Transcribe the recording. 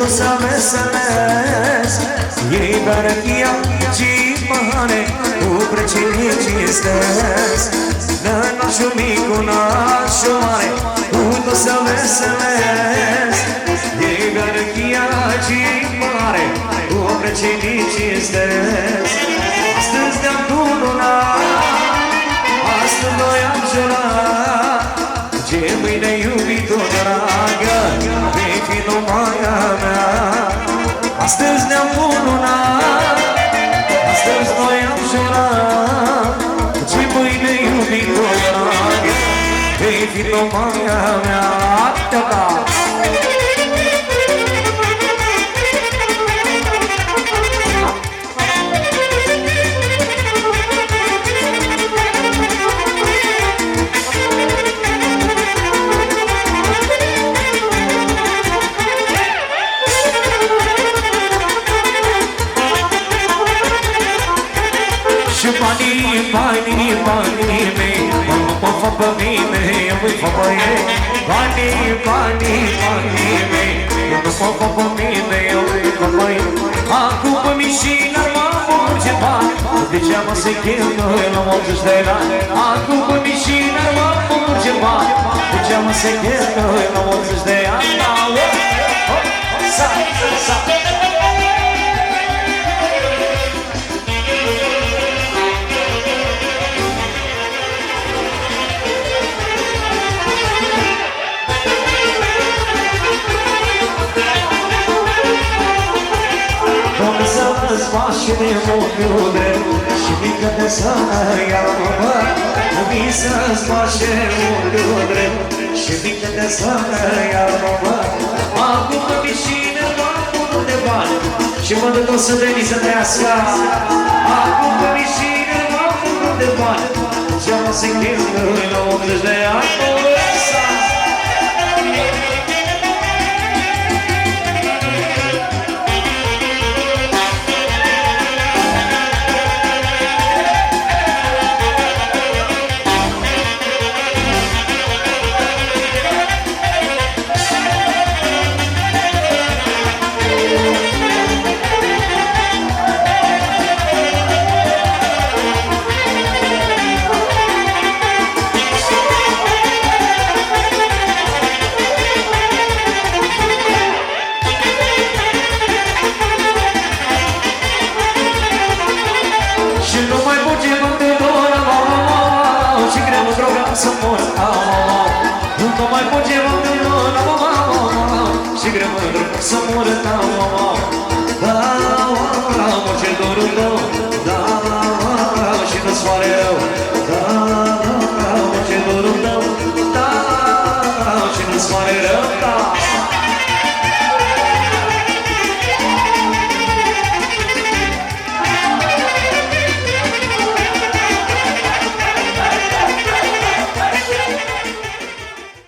to sa veseles, jej barkia džipane, uprećeni čistes. Na našu miku, našu mare, to sa veseles, jej barkia džipane, uprećeni čistes. Astăzi ne-am cununat, astăzi noi am jurat, ce mâine iubito dragă, vei fi numai a mea. Astăzi ne-am cununat, astăzi noi am jurat, ce mâine iubito dragă, vei fi numai a mea. Atâta! Banii mei, mă fac pe mine, eu îi fac pe ei. Banii mei, nu mă fac pe mine, eu îi fac pe ei. Acum pe mișină mă mulge bani, degeaba se cheltuie la 80 de ani. Acum pe mișină mă mulge bani, degeaba se cheltuie la 80 de ani. Sa! Spași de ochiul drept și mică de sana iar mă mi să-ți spași ochiul drept și mică de sana iar mă acum pe mișină mă pun de bani și mă duc o să veni să trăiască. Acum pe mișină mă pun de bani ce-am să cheltuie la 80 de ani. Să mor, nu mai pot ce mă și greu mă să mor, ce dorul tău